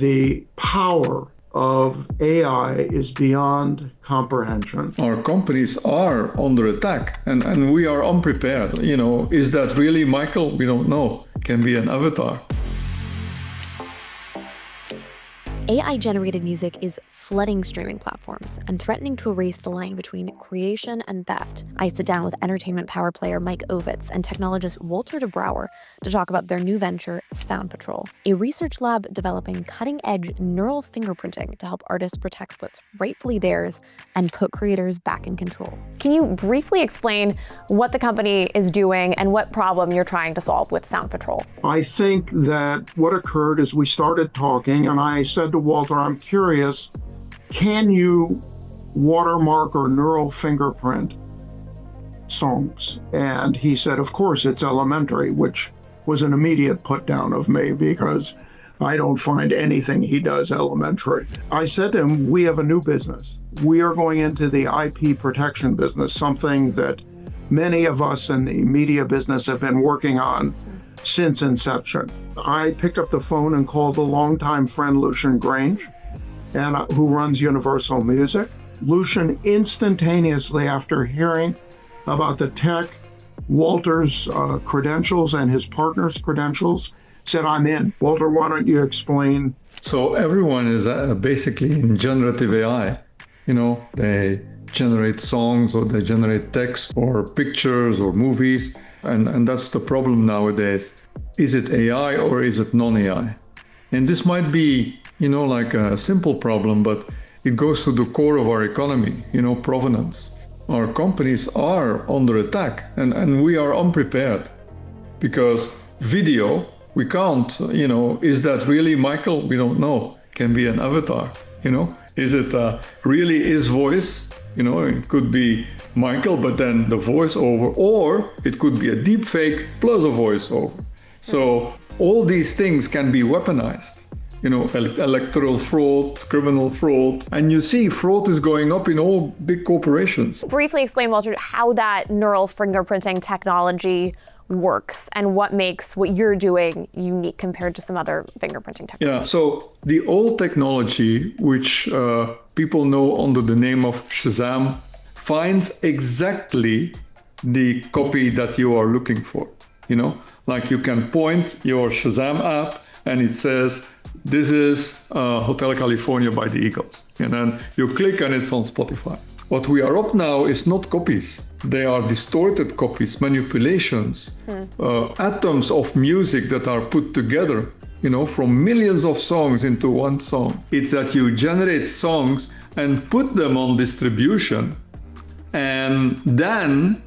The power of AI is beyond comprehension. Our companies are under attack and we are unprepared. Is that really Michael? We don't know. Can be an avatar. AI-generated music is flooding streaming platforms and threatening to erase the line between creation and theft. I sit down with entertainment power player Mike Ovitz and technologist Walter De Brouwer to talk about their new venture, SoundPatrol, a research lab developing cutting-edge neural fingerprinting to help artists protect what's rightfully theirs and put creators back in control. Can you briefly explain what the company is doing and what problem you're trying to solve with SoundPatrol? I think that what occurred is we started talking, and I said to Walter, I'm curious, can you watermark or neural fingerprint songs? And he said, of course, it's elementary, which was an immediate put down of me because I don't find anything he does elementary. I said to him, we have a new business. We are going into the IP protection business, something that many of us in the media business have been working on since inception. I picked up the phone and called a longtime friend, Lucian Grange, who runs Universal Music. Lucian, instantaneously after hearing about the tech, Walter's credentials and his partner's credentials, said, I'm in. Walter, why don't you explain? So everyone is basically in generative AI. They generate songs or they generate text or pictures or movies. And that's the problem nowadays. Is it AI or is it non-AI? And this might be, like a simple problem, but it goes to the core of our economy, provenance. Our companies are under attack and we are unprepared because video, we can't, is that really Michael? We don't know. Can be an avatar, Is it really his voice? It could be Michael, but then the voiceover, or it could be a deepfake plus a voiceover. So all these things can be weaponized. Electoral fraud, criminal fraud. And you see fraud is going up in all big corporations. Briefly explain, Walter, how that neural fingerprinting technology works and what makes what you're doing unique compared to some other fingerprinting technology. Yeah, so the old technology, which people know under the name of Shazam, finds exactly the copy that you are looking for. Like you can point your Shazam app and it says, this is Hotel California by the Eagles. And then you click and it's on Spotify. What we are up now is not copies. They are distorted copies, manipulations, atoms of music that are put together, from millions of songs into one song. It's that you generate songs and put them on distribution. And then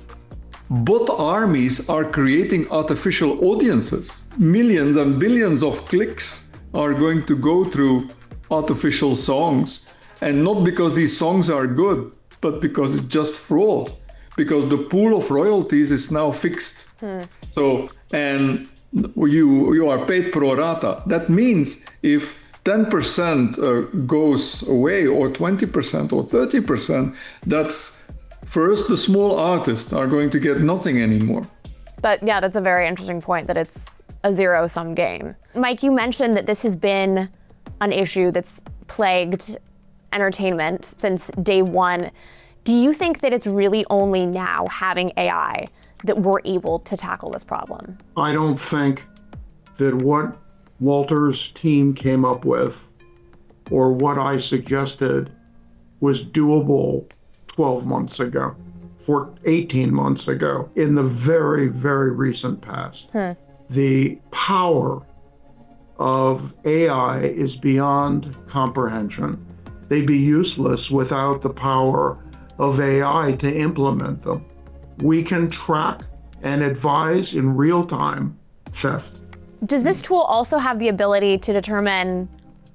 both armies are creating artificial audiences. Millions and billions of clicks are going to go through artificial songs. And not because these songs are good, but because it's just fraud. Because the pool of royalties is now fixed. So, and you are paid pro rata. That means if 10% goes away, or 20% or 30%, that's first the small artists are going to get nothing anymore. But yeah, that's a very interesting point that it's a zero-sum game. Mike, you mentioned that this has been an issue that's plagued entertainment since day one. Do you think that it's really only now, having AI, that we're able to tackle this problem? I don't think that what Walter's team came up with or what I suggested was doable 12 months ago, 18 months ago, in the very, very recent past. The power of AI is beyond comprehension. They'd be useless without the power of AI to implement them. We can track and advise in real time theft. Does this tool also have the ability to determine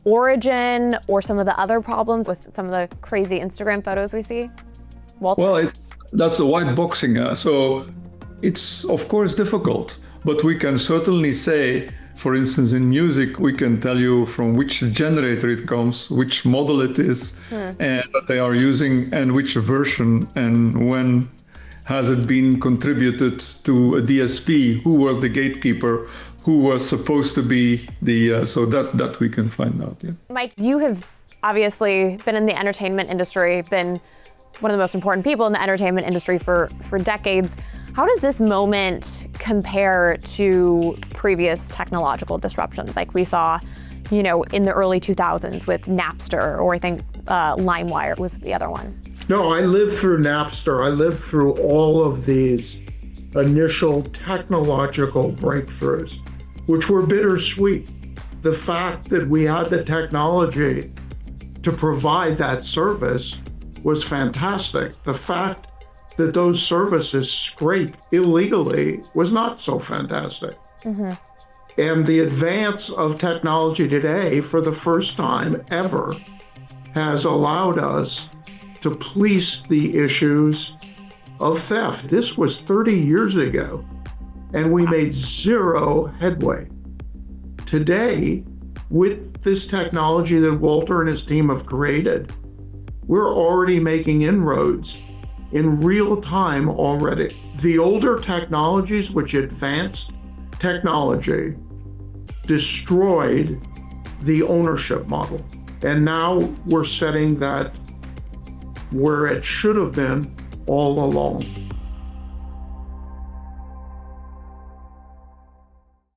origin or some of the other problems with some of the crazy Instagram photos we see? Walter? Well, that's the white boxing. So it's, of course, difficult, but we can certainly say, for instance, in music, we can tell you from which generator it comes, which model it is, and that they are using, and which version, and when has it been contributed to a DSP, who was the gatekeeper, who was supposed to be the, so that we can find out. Yeah. Mike, you have obviously been in the entertainment industry, been one of the most important people in the entertainment industry for decades. How does this moment compare to previous technological disruptions like we saw, in the early 2000s with Napster, or I think LimeWire was the other one? No, I lived through Napster. I lived through all of these initial technological breakthroughs, which were bittersweet. The fact that we had the technology to provide that service was fantastic. The fact that those services scraped illegally was not so fantastic. Mm-hmm. And the advance of technology today, for the first time ever, has allowed us to police the issues of theft. This was 30 years ago, and we made zero headway. Today, with this technology that Walter and his team have created, we're already making inroads in real time already. The older technologies, which advanced technology, destroyed the ownership model. And now we're setting that where it should have been all along.